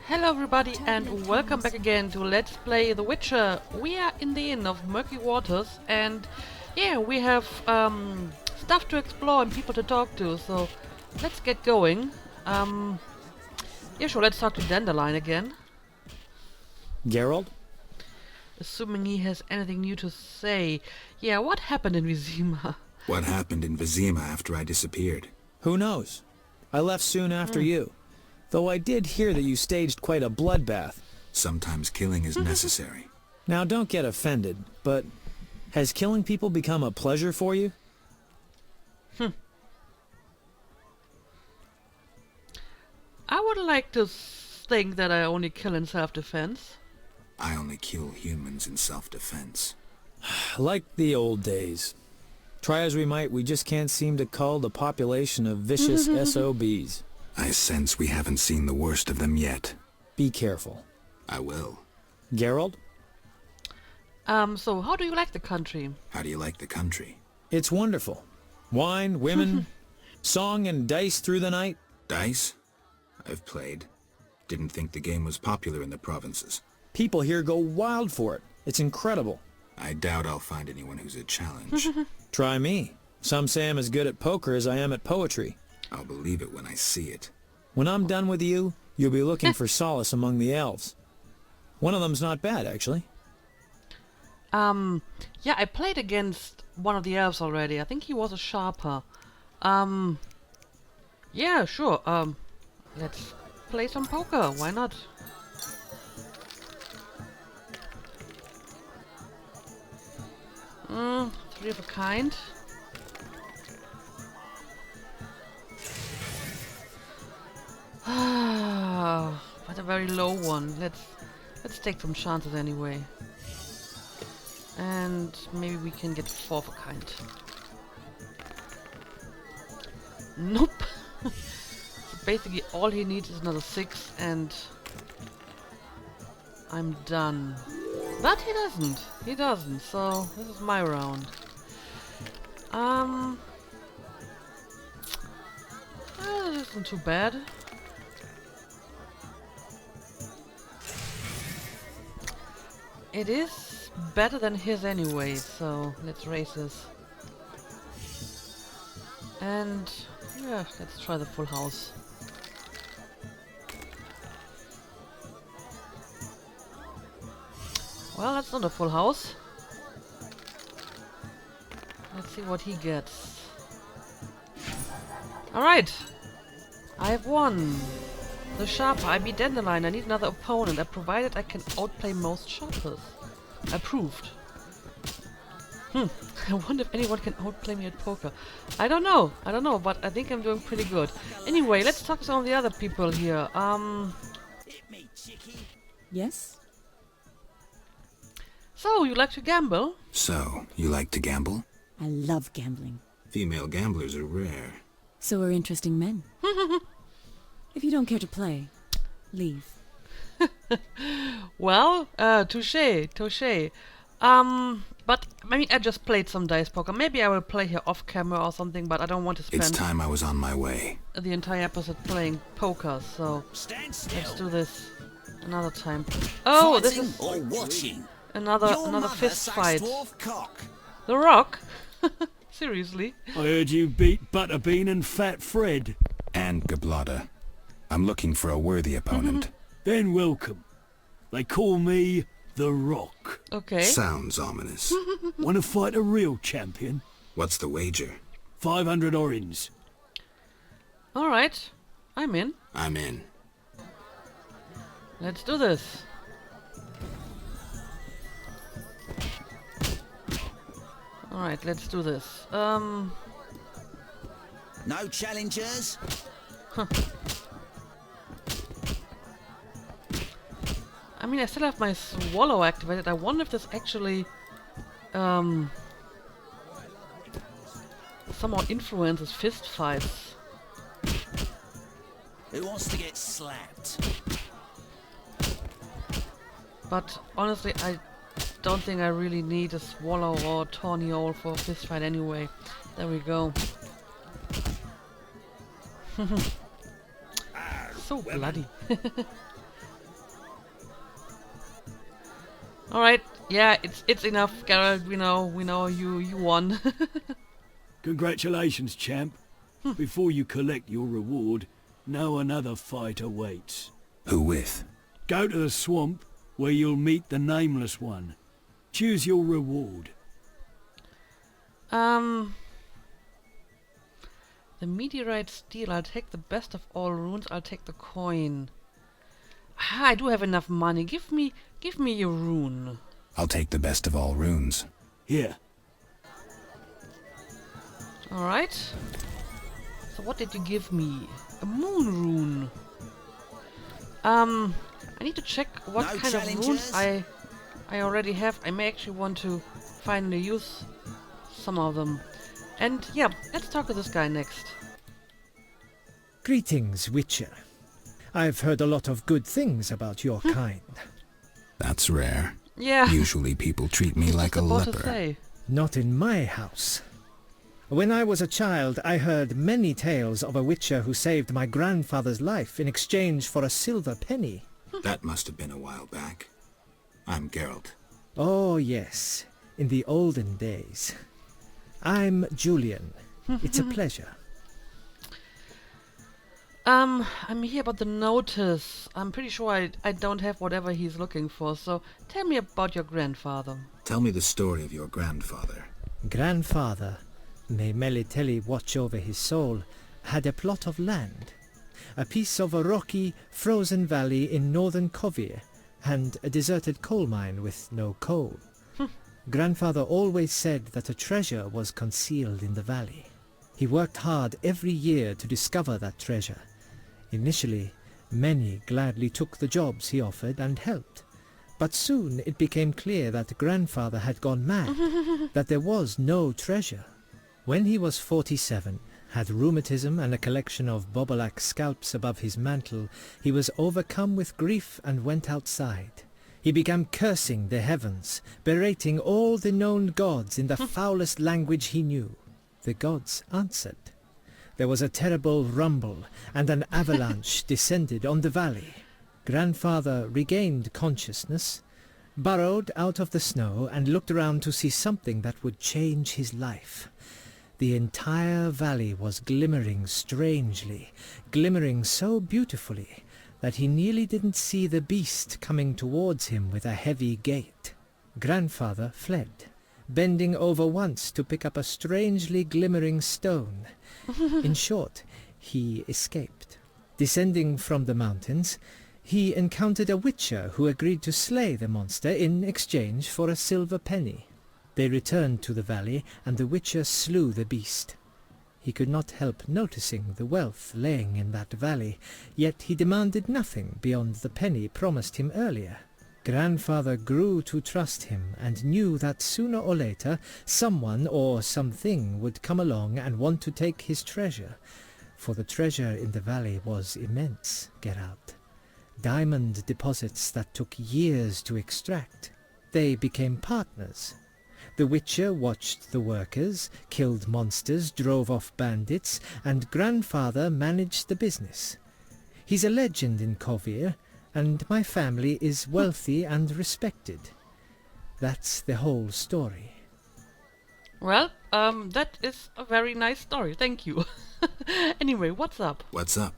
Hello everybody and welcome back again to Let's Play The Witcher. We are in the Inn of Murky Waters and yeah, we have stuff to explore and people to talk to, so let's get going. Yeah, sure, let's talk to Dandelion again. Geralt? Assuming he has anything new to say. Yeah, what happened in Vizima? What happened in Vizima after I disappeared? Who knows? I left soon after you. Though I did hear that you staged quite a bloodbath. Sometimes killing is necessary. Now don't get offended, but has killing people become a pleasure for you? I would like to think that I only kill in self-defense. I only kill humans in self-defense. Like the old days. Try as we might, we just can't seem to cull the population of vicious SOBs. I sense we haven't seen the worst of them yet. Be careful. I will. Geralt? So how do you like the country? How do you like the country? It's wonderful. Wine, women, song and dice through the night. Dice? I've played. Didn't think the game was popular in the provinces. People here go wild for it. It's incredible. I doubt I'll find anyone who's a challenge. Try me. Some say I'm as good at poker as I am at poetry. I'll believe it when I see it. When I'm done with you, you'll be looking for solace among the elves. One of them's not bad, actually. Yeah, I played against one of the elves already. I think he was a sharper. Yeah, sure. Let's play some poker. Why not? Three of a kind. But a very low one. Let's take some chances anyway. And maybe we can get four of a kind. Nope. So basically all he needs is another 6 and I'm done. But he doesn't. He doesn't. So this is my round. This isn't too bad. It is better than his anyway, so let's raise this. And yeah, let's try the full house. Well, that's not a full house. Let's see what he gets. Alright! I have won! The Sharper, I beat Dandelion, I need another opponent. I provided I can outplay most Sharpers. Approved. I wonder if anyone can outplay me at poker. I don't know, but I think I'm doing pretty good. Anyway, let's talk to some of the other people here. Yes? So, you like to gamble? So, you like to gamble? I love gambling. Female gamblers are rare. So are interesting men. If you don't care to play, leave. Well, touche. But, I mean, I just played some dice poker. Maybe I will play here off camera or something, but I don't want to spend It's time I was on my way. the entire episode playing poker, so let's do this another time. Oh, this is or watching. another fist fight. The Rock? Seriously? I heard you beat Butterbean and Fat Fred. And Gablada. I'm looking for a worthy opponent. Then welcome. They call me The Rock. Okay. Sounds ominous. Want to fight a real champion? What's the wager? 500 orange. Alright. I'm in. I'm in. Let's do this. Alright, let's do this. No challengers? I mean, I still have my swallow activated. I wonder if this actually somehow influences fist fights. Who wants to get slapped? But honestly, I don't think I really need a swallow or a torniole for a fist fight anyway. There we go. So bloody. Alright, yeah, it's enough, Geralt. We know you won. Congratulations, champ. Before you collect your reward, know another fight awaits. Who with? Go to the swamp, where you'll meet the Nameless One. Choose your reward. The meteorite steel. I'll take the best of all runes. I'll take the coin. Ah, I do have enough money. Give me a rune. I'll take the best of all runes. Here. Alright. So what did you give me? A moon rune. I need to check what No kind of runes challengers? I already have. I may actually want to finally use some of them. And yeah, let's talk to this guy next. Greetings, Witcher. I've heard a lot of good things about your kind. That's rare. Yeah. Usually people treat me like a About to leper. say. Not in my house. When I was a child, I heard many tales of a Witcher who saved my grandfather's life in exchange for a silver penny. That must have been a while back. I'm Geralt. Oh, yes, in the olden days. I'm Julian. It's a pleasure. I'm here about the notice. I'm pretty sure I don't have whatever he's looking for, so tell me about your grandfather. Tell me the story of your grandfather. Grandfather, may Melitele watch over his soul, had a plot of land. A piece of a rocky, frozen valley in northern Kovir, and a deserted coal mine with no coal. Grandfather always said that a treasure was concealed in the valley. He worked hard every year to discover that treasure. Initially, many gladly took the jobs he offered and helped. But soon it became clear that Grandfather had gone mad, that there was no treasure. When he was 47, had rheumatism and a collection of Bobolak scalps above his mantle, he was overcome with grief and went outside. He began cursing the heavens, berating all the known gods in the foulest language he knew. The gods answered. There was a terrible rumble, and an avalanche descended on the valley. Grandfather regained consciousness, burrowed out of the snow, and looked around to see something that would change his life. The entire valley was glimmering strangely, glimmering so beautifully that he nearly didn't see the beast coming towards him with a heavy gait. Grandfather fled, bending over once to pick up a strangely glimmering stone. In short, he escaped. Descending from the mountains, he encountered a witcher who agreed to slay the monster in exchange for a silver penny. They returned to the valley, and the witcher slew the beast. He could not help noticing the wealth laying in that valley, yet he demanded nothing beyond the penny promised him earlier. Grandfather grew to trust him and knew that sooner or later someone or something would come along and want to take his treasure, for the treasure in the valley was immense, Geralt. Diamond deposits that took years to extract. They became partners. The Witcher watched the workers, killed monsters, drove off bandits, and Grandfather managed the business. He's a legend in Kovir, and my family is wealthy and respected. That's the whole story. Well, that is a very nice story. Thank you. Anyway, what's up? What's up?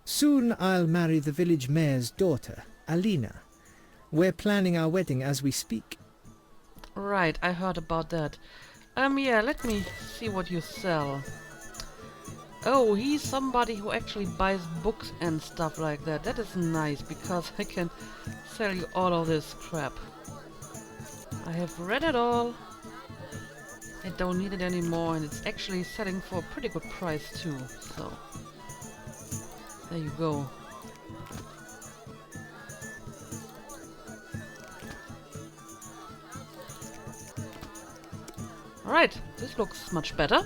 Soon I'll marry the village mayor's daughter, Alina. We're planning our wedding as we speak. Right, I heard about that. Yeah, let me see what you sell. Oh, he's somebody who actually buys books and stuff like that. That is nice, because I can sell you all of this crap. I have read it all. I don't need it anymore, and it's actually selling for a pretty good price too, so... there you go. Alright, this looks much better.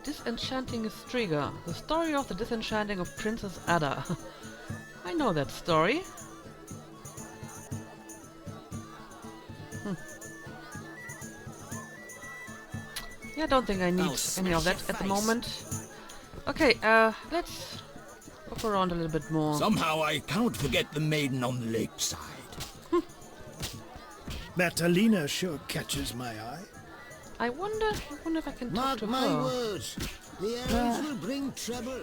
Disenchanting Striga. The story of the disenchanting of Princess Ada. I know that story. Yeah, I don't think I need any of that at the moment. Okay, let's go look around a little bit more. Somehow I cannot forget the maiden on the lakeside. Matalina sure catches my eye. I wonder if I can talk Mark to my her. words, the elves will bring trouble.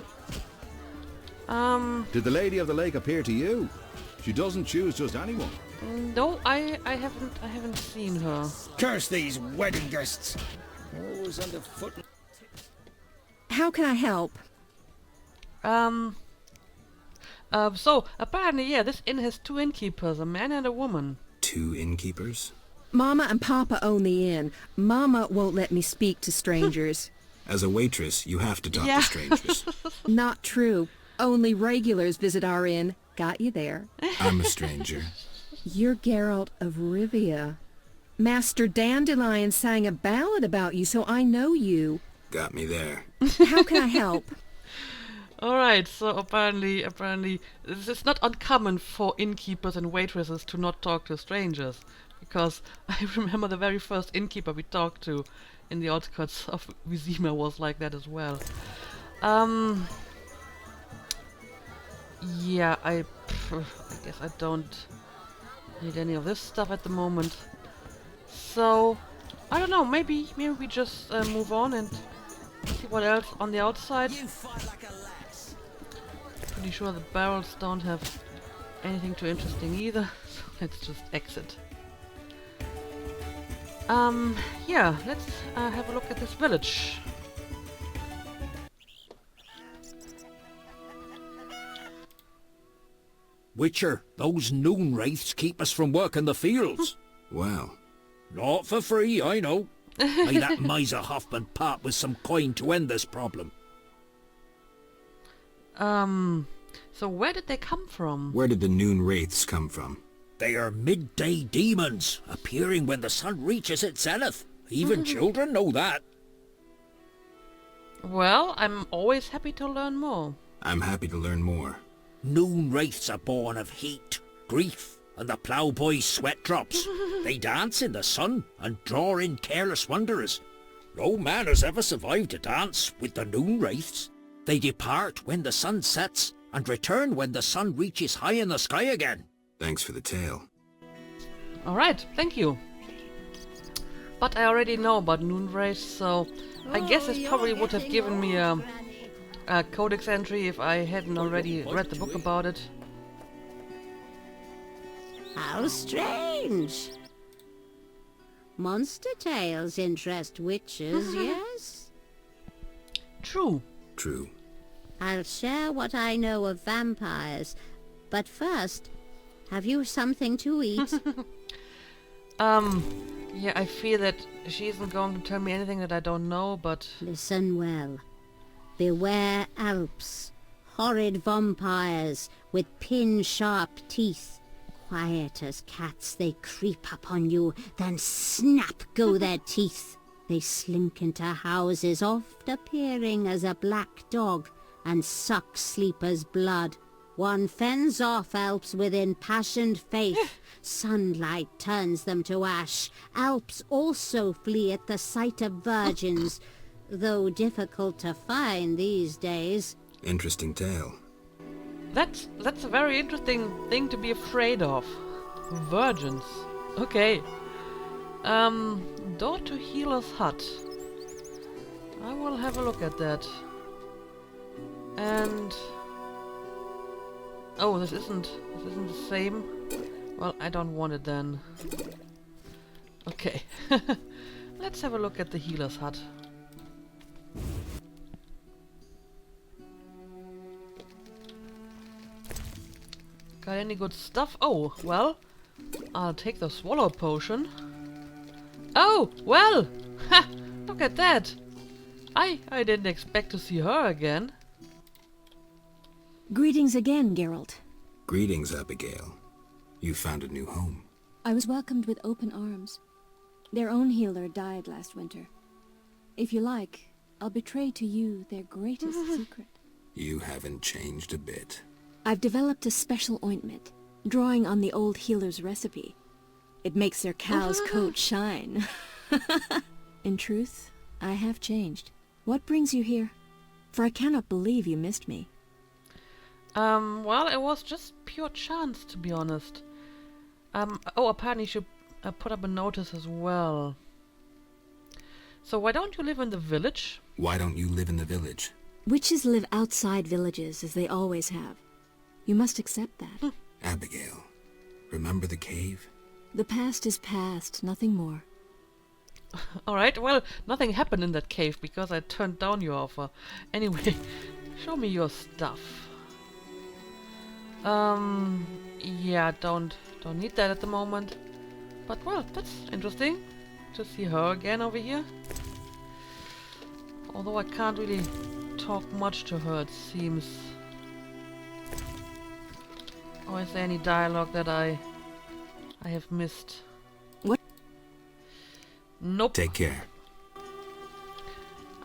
Did the Lady of the Lake appear to you? She doesn't choose just anyone. No, I haven't seen her. Curse these wedding guests. Always underfoot. How can I help? So apparently, yeah, this inn has 2 innkeepers, a man and a woman. 2 innkeepers? Mama and Papa own the inn. Mama won't let me speak to strangers. As a waitress, you have to talk Yeah. to strangers. Not true. Only regulars visit our inn. Got you there. I'm a stranger. You're Geralt of Rivia. Master Dandelion sang a ballad about you, so I know you. Got me there. How can I help? Alright, so apparently, it's not uncommon for innkeepers and waitresses to not talk to strangers. Because I remember the very first innkeeper we talked to in the outskirts of Vizima was like that as well. Yeah, I guess I don't need any of this stuff at the moment. So, I don't know, maybe we just move on and see what else on the outside. You fight like a lass. Pretty sure the barrels don't have anything too interesting either, so let's just exit. Yeah, let's have a look at this village. Witcher, those noon wraiths keep us from working the fields. Well, Not for free, I know. May that miser Hoffman part with some coin to end this problem. So where did they come from? where did the noon wraiths come from? They are midday demons, appearing when the sun reaches its zenith. Even children know that. Well, I'm always happy to learn more. I'm happy to learn more. Noon wraiths are born of heat, grief, and the ploughboy's sweat drops. They dance in the sun and draw in careless wanderers. No man has ever survived a dance with the noon wraiths. They depart when the sun sets and return when the sun reaches high in the sky again. Thanks for the tale. Alright, thank you. But I already know about noon wraiths, so I guess this probably would have given me a codex entry if I hadn't already read the book about it. How strange. Monster tales interest witches, yes? True. True. I'll share what I know of vampires, but first, have you something to eat? Yeah, I fear that she isn't going to tell me anything that I don't know, but... Listen well. Beware Alps, horrid vampires with pin-sharp teeth. Quiet as cats, they creep upon you, then snap go their teeth. They slink into houses, oft appearing as a black dog, and suck sleepers' blood. One fends off Alps with impassioned faith. Sunlight turns them to ash. Alps also flee at the sight of virgins, though difficult to find these days. Interesting tale. That's a very interesting thing to be afraid of. Virgins. Okay. Door to Healer's Hut. I will have a look at that. And... oh, this isn't the same. Well, I don't want it then. Okay. Let's have a look at the Healer's Hut. Got any good stuff? Oh, well, I'll take the swallow potion. Oh, well! Ha! Look at that! I didn't expect to see her again. Greetings again, Geralt. Greetings, Abigail. You found a new home. I was welcomed with open arms. Their own healer died last winter. If you like, I'll betray to you their greatest secret. You haven't changed a bit. I've developed a special ointment, drawing on the old healer's recipe. It makes their cow's coat shine. In truth, I have changed. What brings you here? For I cannot believe you missed me. Well, it was just pure chance, to be honest. Oh, apparently you should put up a notice as well. So why don't you live in the village? Why don't you live in the village? Witches live outside villages, as they always have. You must accept that. Abigail, remember the cave? The past is past, nothing more. Alright, well, nothing happened in that cave because I turned down your offer. Anyway, show me your stuff. Yeah, don't need that at the moment. But well, that's interesting to see her again over here. Although I can't really talk much to her, it seems. Or is there any dialogue that I have missed? What? Nope. Take care.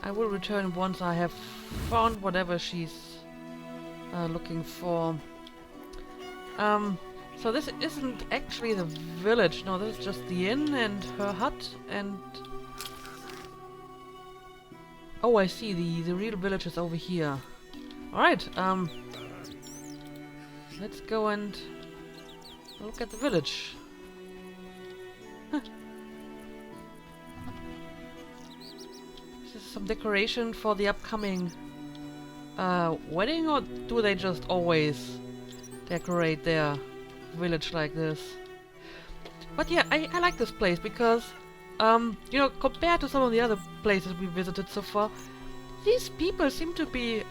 I will return once I have found whatever she's looking for. So this isn't actually the village. No, this is just the inn and her hut and... Oh, I see. The real village is over here. Alright, let's go and look at the village. This is some decoration for the upcoming wedding, or do they just always decorate their village like this? But yeah, I like this place because, you know, compared to some of the other places we visited so far, these people seem to be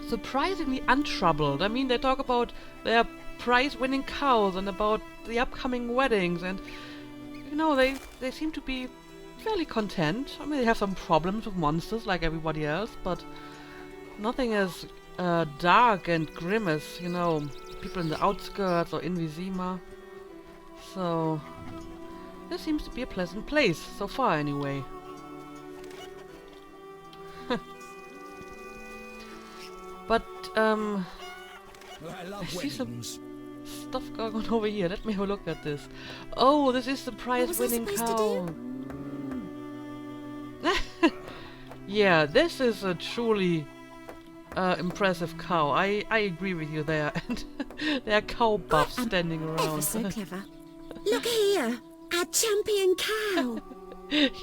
surprisingly untroubled. I mean, they talk about their prize-winning cows and about the upcoming weddings, and you know, they seem to be fairly content. I mean, they have some problems with monsters like everybody else, but nothing as dark and grim as, you know, people in the outskirts or in Vizima. So this seems to be a pleasant place so far, anyway. But I see some stuff going on over here. Let me have a look at this. Oh, this is the prize-winning cow. Yeah, this is a truly impressive cow. I agree with you there. And there are cow buffs standing around. Ever so clever. Look here, our champion cow.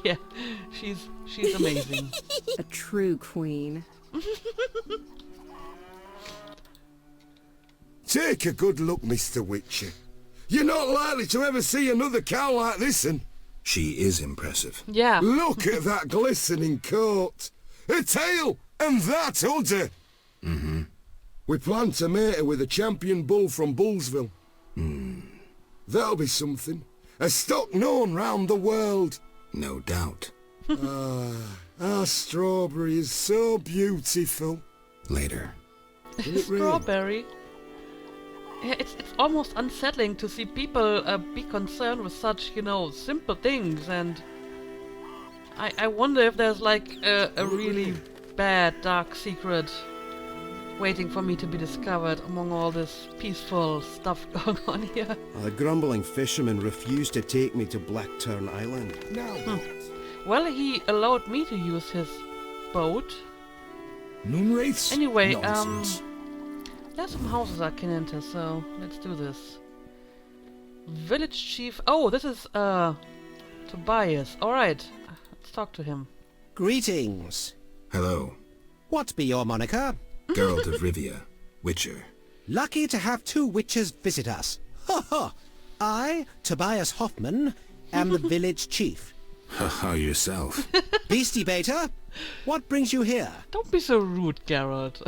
Yeah, she's amazing. A true queen. Take a good look, Mr. Witcher. You're not likely to ever see another cow like this one. She is impressive. Yeah. Look at that glistening coat. A tail, and that udder. Mm-hmm. We plan to mate her with a champion bull from Bullsville. That'll be something. A stock known round the world. No doubt. Our strawberry is so beautiful. Later. Strawberry? Yeah, it's almost unsettling to see people be concerned with such, you know, simple things, and I wonder if there's like a really bad, dark secret waiting for me to be discovered among all this peaceful stuff going on here. The grumbling fisherman refused to take me to Blackturn Island. No. Well, he allowed me to use his boat. Moonwraiths? Anyway, Nonsense. there's some houses I can enter, so let's do this. Village chief. Oh, this is Tobias. Alright, let's talk to him. Greetings. Hello. What be your moniker? Geralt of Rivia, Witcher. Lucky to have two witches visit us. Ha ha! I, Tobias Hoffman, am the village chief. Haha, yourself. Beastie Beta, what brings you here? Don't be so rude, Geralt.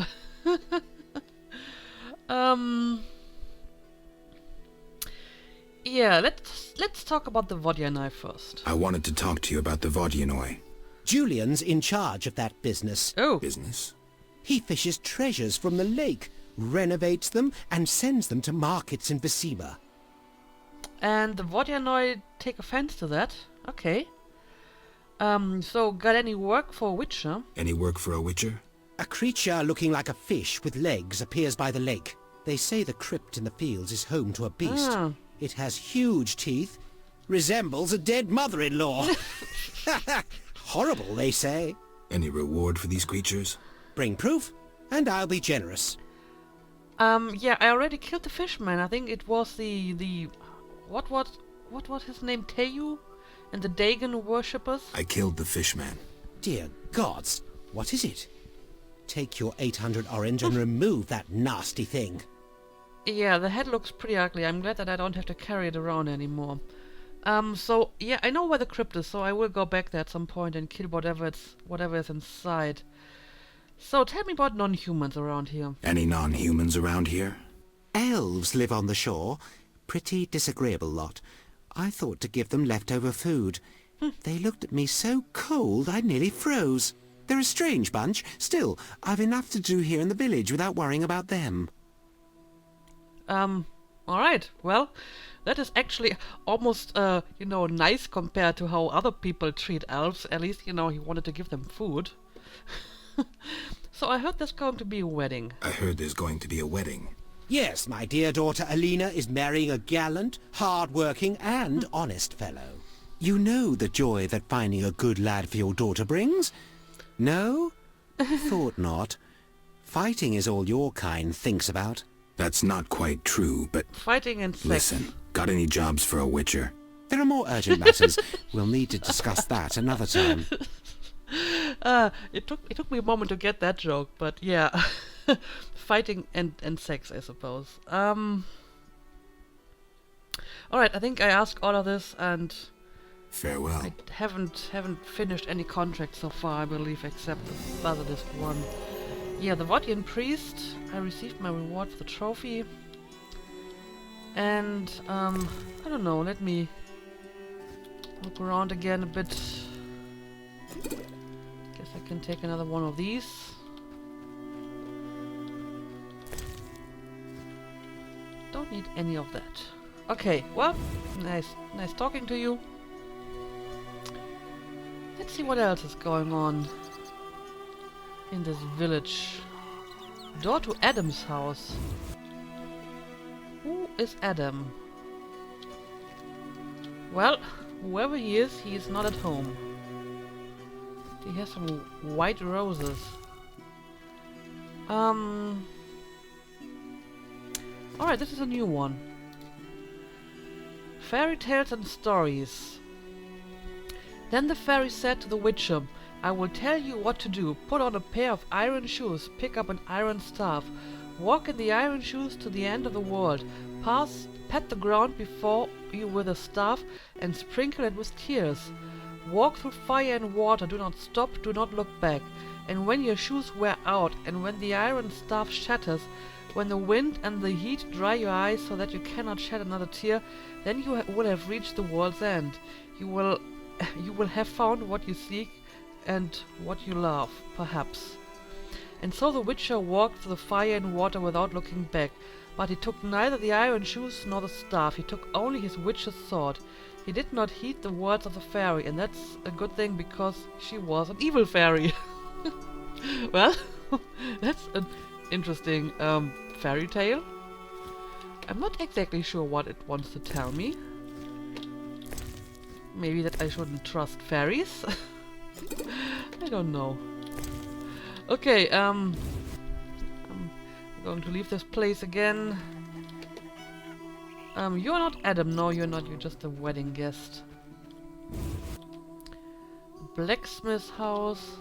Yeah, let's talk about the Vodyanai first. I wanted to talk to you about the Vodyanoi. Julian's in charge of that business. Oh. Business? He fishes treasures from the lake, renovates them, and sends them to markets in Vizima. And the Vodyanoi take offense to that? Okay. So got any work for a witcher? Any work for a Witcher? A creature looking like a fish with legs appears by the lake. They say the crypt in the fields is home to a beast. Ah. It has huge teeth, resembles a dead mother-in-law. Horrible, they say. Any reward for these creatures? Bring proof, and I'll be generous. Yeah, I already killed the fishman. I think it was the what was his name? Teyu? And the Dagon worshippers? I killed the fishman. Dear gods, what is it? Take your 800 orange and remove that nasty thing. Yeah, the head looks pretty ugly. I'm glad that I don't have to carry it around anymore. So yeah, I know where the crypt is, so I will go back there at some point and kill whatever is inside. So tell me about non-humans around here. Any non-humans around here? Elves live on the shore. Pretty disagreeable lot. I thought to give them leftover food. They looked at me so cold I nearly froze. They're a strange bunch. Still, I've enough to do here in the village without worrying about them. Alright, well, that is actually almost, nice compared to how other people treat elves. At least, he wanted to give them food. So I heard there's going to be a wedding. I heard there's going to be a wedding. Yes, my dear daughter Alina is marrying a gallant, hard-working and honest fellow. You know the joy that finding a good lad for your daughter brings? No? Thought not. Fighting is all your kind thinks about. That's not quite true, but... Fighting and sex. Listen, got any jobs for a witcher? There are more urgent matters. We'll need to discuss that another time. It took me a moment to get that joke, but yeah. Fighting and sex, I suppose. Alright, I think I asked all of this, and... Farewell. I haven't finished any contracts so far, I believe, except the basilisk one. Yeah, the Vodian priest. I received my reward for the trophy. And, I don't know, let me look around again a bit. Guess I can take another one of these. Don't need any of that. Okay, well, nice talking to you. Let's see what else is going on in this village. Door to Adam's house. Who is Adam? Well, whoever he is not at home. He has some white roses. Alright, this is a new one. Fairy tales and stories. Then the fairy said to the witcher, I will tell you what to do. Put on a pair of iron shoes, pick up an iron staff, walk in the iron shoes to the end of the world, pat the ground before you with a staff, and sprinkle it with tears. Walk through fire and water, do not stop, do not look back. And when your shoes wear out, and when the iron staff shatters, when the wind and the heat dry your eyes so that you cannot shed another tear, then you will have reached the world's end. You will have found what you seek and what you love, perhaps. And so the witcher walked through the fire and water without looking back, but he took neither the iron shoes nor the staff. He took only his witch's sword. He did not heed the words of the fairy, and that's a good thing because she was an evil fairy. Well, that's an interesting fairy tale. I'm not exactly sure what it wants to tell me. Maybe that I shouldn't trust fairies? I don't know. Okay, I'm going to leave this place again. You're not Adam. No, you're not. You're just a wedding guest. Blacksmith's house.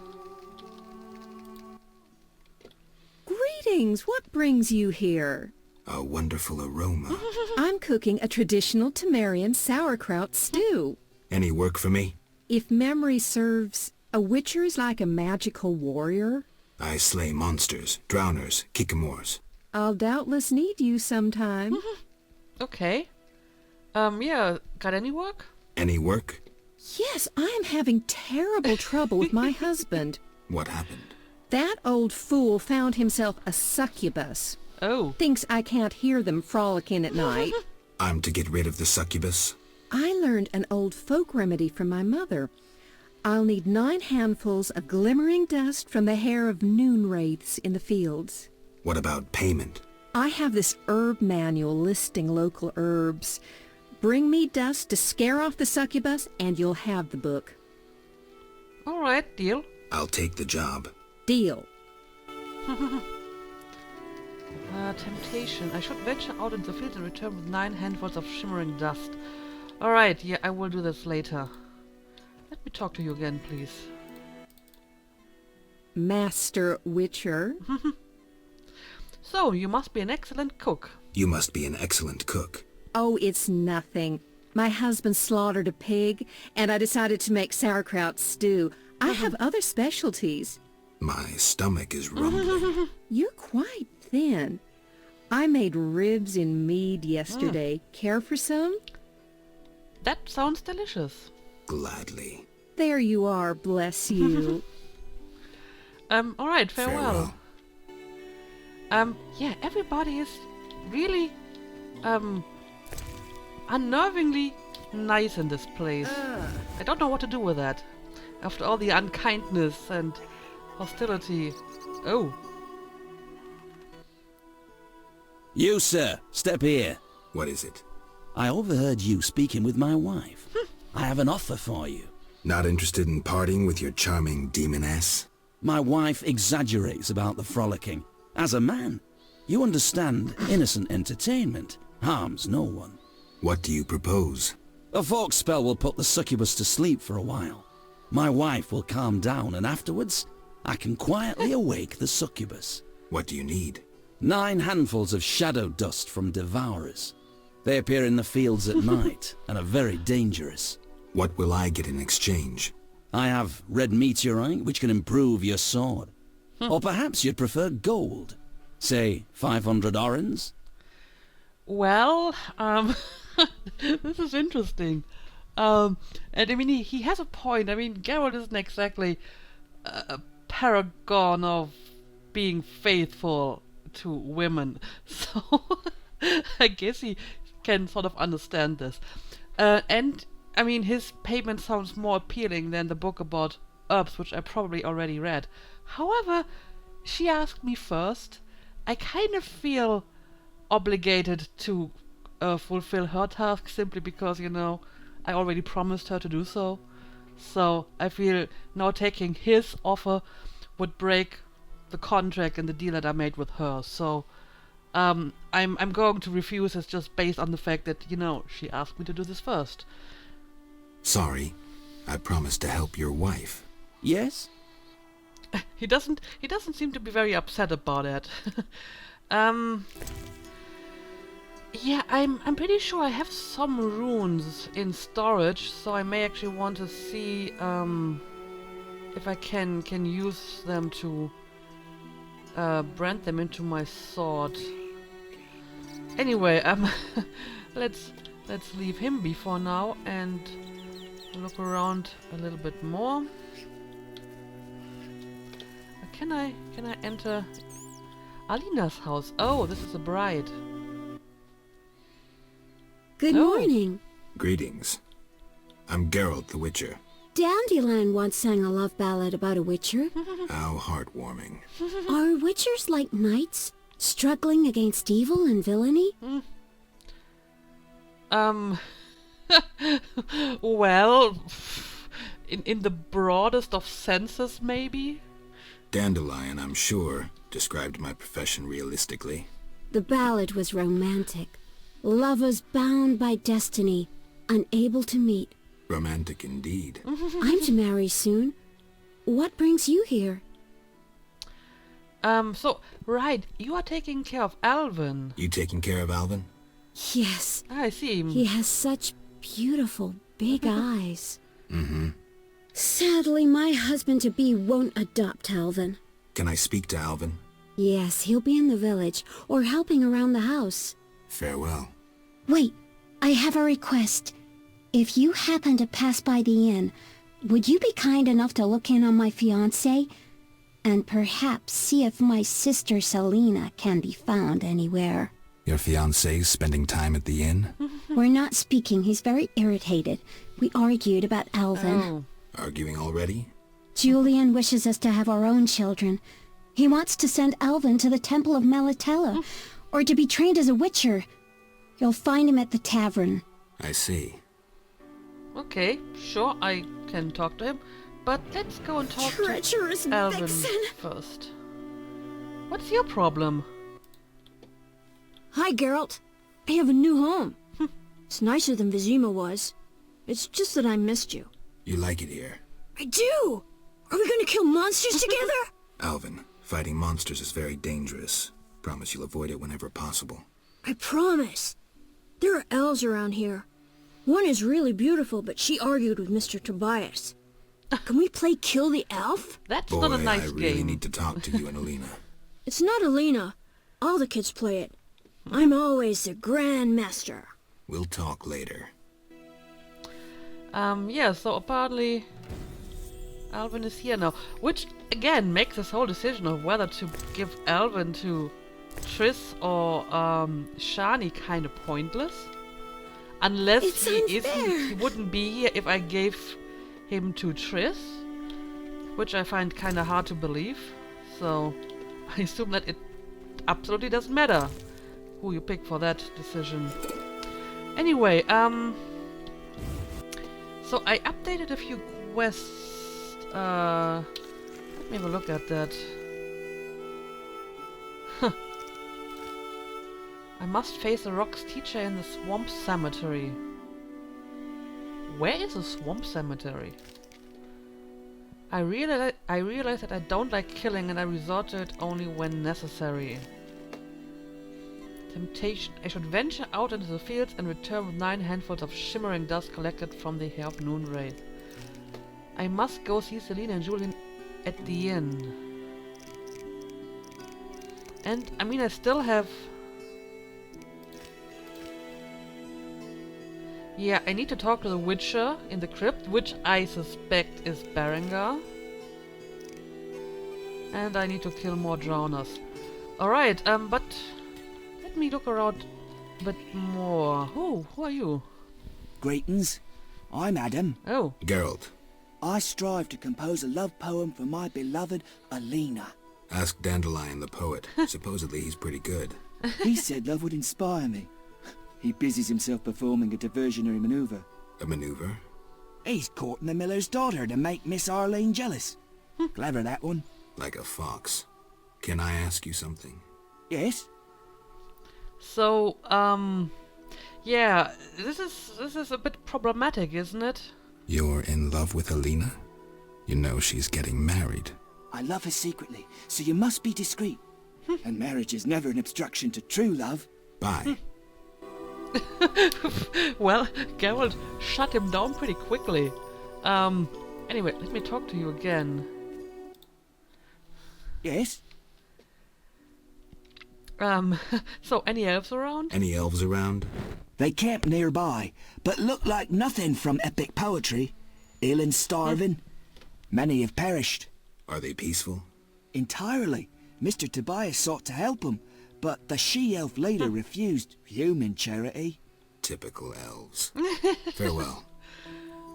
Greetings! What brings you here? A wonderful aroma. I'm cooking a traditional Temerian sauerkraut stew. Any work for me? If memory serves, a witcher is like a magical warrior. I slay monsters, drowners, kikimors. I'll doubtless need you sometime. Okay. Yeah, got any work? Any work? Yes, I am having terrible trouble with my husband. What happened? That old fool found himself a succubus. Oh. Thinks I can't hear them frolicking at night. I'm to get rid of the succubus? I learned an old folk remedy from my mother. I'll need 9 handfuls of glimmering dust from the hair of noon wraiths in the fields. What about payment? I have this herb manual listing local herbs. Bring me dust to scare off the succubus, and you'll have the book. All right, deal. I'll take the job. Deal. Temptation. I should venture out into the field and return with 9 handfuls of shimmering dust. Alright, yeah, I will do this later. Let me talk to you again, please. Master Witcher. So, you must be an excellent cook. You must be an excellent cook. Oh, it's nothing. My husband slaughtered a pig, and I decided to make sauerkraut stew. I have other specialties. My stomach is rumbling. You're quite thin. I made ribs in mead yesterday. Care for some? That sounds delicious. Gladly. There you are, bless you. Alright, farewell. Yeah, everybody is really, unnervingly nice in this place. I don't know what to do with that. After all the unkindness and hostility. Oh. You, sir, step here. What is it? I overheard you speaking with my wife. I have an offer for you. Not interested in parting with your charming demoness? My wife exaggerates about the frolicking. As a man, you understand innocent entertainment harms no one. What do you propose? A fork spell will put the succubus to sleep for a while. My wife will calm down, and afterwards, I can quietly awake the succubus. What do you need? 9 handfuls of shadow dust from devourers. They appear in the fields at night and are very dangerous. What will I get in exchange? I have red meteorite, which can improve your sword. Or perhaps you'd prefer gold. Say, 500 orens? Well, this is interesting. And I mean, he has a point. I mean, Geralt isn't exactly a paragon of being faithful to women. So, I guess he can sort of understand this. And, I mean, his payment sounds more appealing than the book about herbs, which I probably already read. However, she asked me first. I kind of feel obligated to fulfill her task simply because, you know, I already promised her to do so. So I feel now taking his offer would break the contract and the deal that I made with her. So I'm going to refuse this just based on the fact that, you know, she asked me to do this first. Sorry, I promised to help your wife. Yes? He doesn't seem to be very upset about it. Yeah, I'm pretty sure I have some runes in storage, so I may actually want to see if I can use them to brand them into my sword. Anyway, let's leave him be for now and look around a little bit more. Can I enter Alina's house? Oh, this is a bride. Good morning. Greetings. I'm Geralt the Witcher. Dandelion once sang a love ballad about a witcher. How heartwarming. Are witchers like knights, struggling against evil and villainy? Well, in the broadest of senses, maybe? Dandelion, I'm sure, described my profession realistically. The ballad was romantic. Lovers bound by destiny, unable to meet. Romantic indeed. I'm to marry soon. What brings you here? Right, you are taking care of Alvin. You taking care of Alvin? Yes. I see. He has such beautiful big eyes. Mm-hmm. Sadly, my husband-to-be won't adopt Alvin. Can I speak to Alvin? Yes, he'll be in the village, or helping around the house. Farewell. Wait, I have a request. If you happen to pass by the inn, would you be kind enough to look in on my fiancé? And perhaps see if my sister Selena can be found anywhere. Your fiancé's spending time at the inn? We're not speaking. He's very irritated. We argued about Alvin. Oh. Arguing already? Julian wishes us to have our own children. He wants to send Alvin to the Temple of Melitella, or to be trained as a witcher. You'll find him at the tavern. I see. Okay, sure, I can talk to him, but let's go and talk Treacherous to Alvin vixen. first. What's your problem? Hi, Geralt. I have a new home. It's nicer than Vizima was. It's just that I missed you. You like it here? I do! Are we gonna kill monsters together? Alvin, fighting monsters is very dangerous. Promise you'll avoid it whenever possible. I promise. There are elves around here. One is really beautiful, but she argued with Mr. Tobias. Can we play Kill the Elf? That's Boy, not a nice I really game. need to talk to you and Alina. It's not Alina. All the kids play it. I'm always the Grand Master. We'll talk later. Yeah, so apparently Alvin is here now, which again makes this whole decision of whether to give Alvin to Triss or Shani kind of pointless. Unless he wouldn't be here if I gave him to Triss, which I find kind of hard to believe. So I assume that it absolutely doesn't matter who you pick for that decision. Anyway, so I updated a few quests. Let me have a look at that. Huh. I must face the Rock's teacher in the Swamp Cemetery. Where is the Swamp Cemetery? I realize that I don't like killing and I resort to it only when necessary. Temptation. I should venture out into the fields and return with 9 handfuls of shimmering dust collected from the Hair of Noonwraith. I must go see Selena and Julian at the inn. And, I mean, I still have... Yeah, I need to talk to the Witcher in the crypt, which I suspect is Berengar. And I need to kill more drowners. Alright, but... Let me look around a bit more. Who are you? Greetings. I'm Adam. Oh. Geralt. I strive to compose a love poem for my beloved Alina. Ask Dandelion the poet. Supposedly he's pretty good. He said love would inspire me. He busies himself performing a diversionary maneuver. A maneuver? He's courting the miller's daughter to make Miss Arlene jealous. Clever, that one. Like a fox. Can I ask you something? Yes? So, yeah, this is a bit problematic, isn't it? You're in love with Alina? You know she's getting married. I love her secretly, so you must be discreet. And marriage is never an obstruction to true love. Bye. Well, Geralt shut him down pretty quickly. Anyway, let me talk to you again. Yes? So any elves around? Any elves around? They camp nearby, but look like nothing from epic poetry. Ill and starving. Many have perished. Are they peaceful? Entirely. Mr. Tobias sought to help them, but the she-elf later refused human charity. Typical elves. Farewell.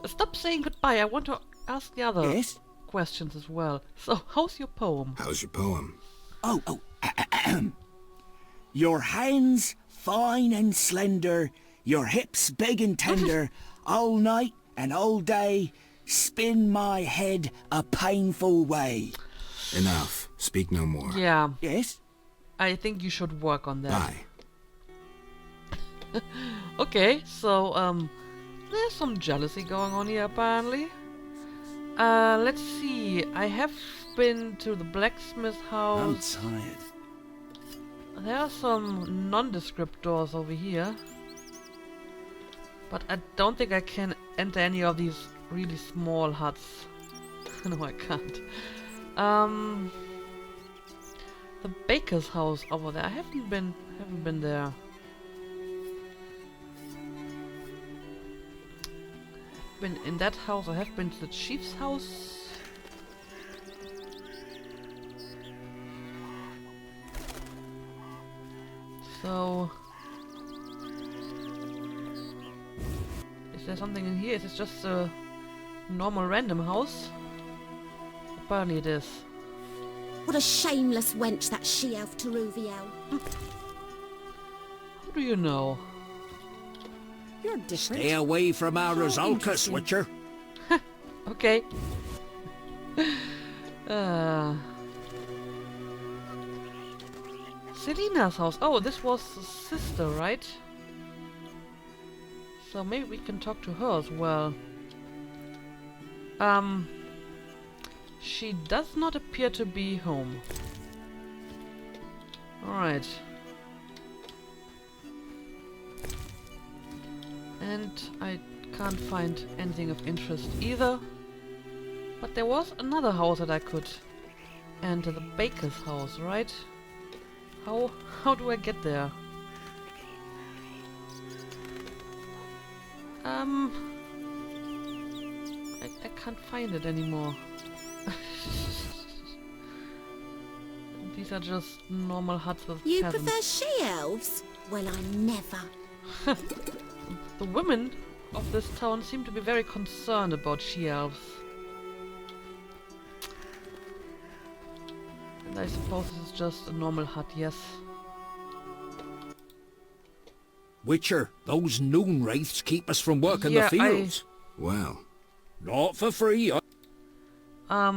Stop saying goodbye. I want to ask the other questions as well. So, how's your poem? How's your poem? Your hands fine and slender, your hips big and tender, all night and all day, spin my head a painful way. Enough. Speak no more. Yeah. Yes? I think you should work on that. Bye. Okay, so, there's some jealousy going on here, apparently. Let's see. I have been to the blacksmith house. I'm tired. There are some nondescript doors over here. But I don't think I can enter any of these really small huts. No, I can't. The baker's house over there. I haven't been there. I've been in that house. I have been to the chief's house. So, is there something in here? Is it just a normal random house? Apparently it is. What a shameless wench that she-elf Teruvio. How do you know? You're different. Stay away from our Rosalkas, Witcher. Okay. Selina's house. Oh, this was the sister, right? So maybe we can talk to her as well. She does not appear to be home. Alright. And I can't find anything of interest either. But there was another house that I could enter, the baker's house, right? How do I get there? I can't find it anymore. These are just normal huts with You peasants. prefer she-elves? Well, I never. The women of this town seem to be very concerned about she-elves. And I suppose this is just a normal hut, yes. Witcher, those noon wraiths keep us from working Yeah, the fields. Well. Not for free. I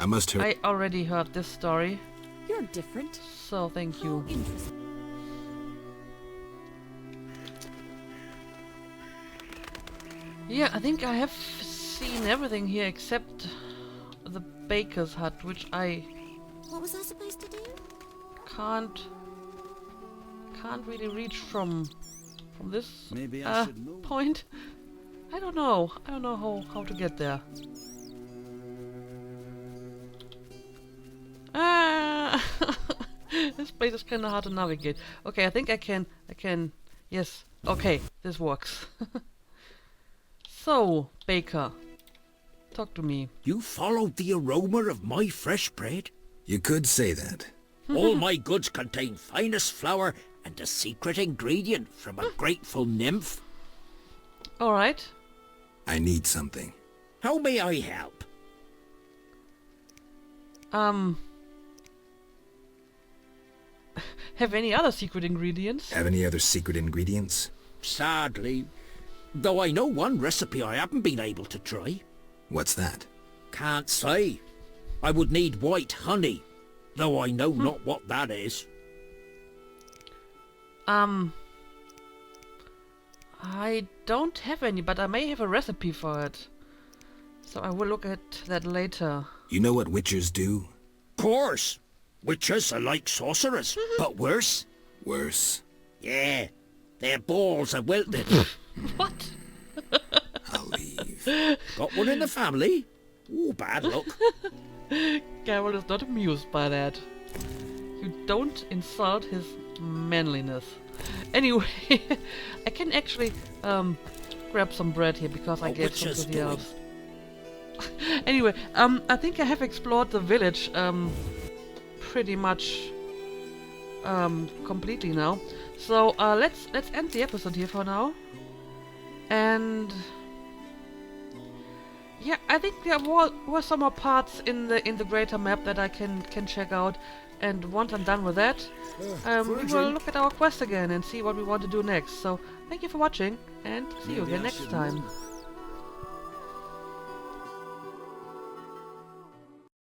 must hear. I already heard this story. You're different. So thank you. Interesting. Yeah, I think I have seen everything here except the baker's hut, which I What was I supposed to do? can't really reach from this Maybe I should move. point. I don't know how to get there. This place is kind of hard to navigate. Okay, I think I can. Yes. Okay, this works. So, baker, talk to me. You followed the aroma of my fresh bread? You could say that. All my goods contain finest flour and a secret ingredient from a grateful nymph. All right. I need something. How may I help? Have any other secret ingredients? Have any other secret ingredients? Sadly. Though I know one recipe I haven't been able to try. What's that? Can't say. I would need white honey, though I know not what that is. I don't have any, but I may have a recipe for it. So I will look at that later. You know what witchers do? Course. Witches are like sorcerers, but worse. Worse? Yeah. Their balls are wilted. What? I'll leave. Got one in the family? Oh, bad luck. Carol is not amused by that. You don't insult his manliness. Anyway, I can actually grab some bread here because I gave some to the elves. Anyway, I think I have explored the village pretty much completely now. So let's end the episode here for now. And yeah, I think there were some more parts in the greater map that I can check out. And once I'm done with that, we will look at our quest again and see what we want to do next. So thank you for watching, and see you again next time.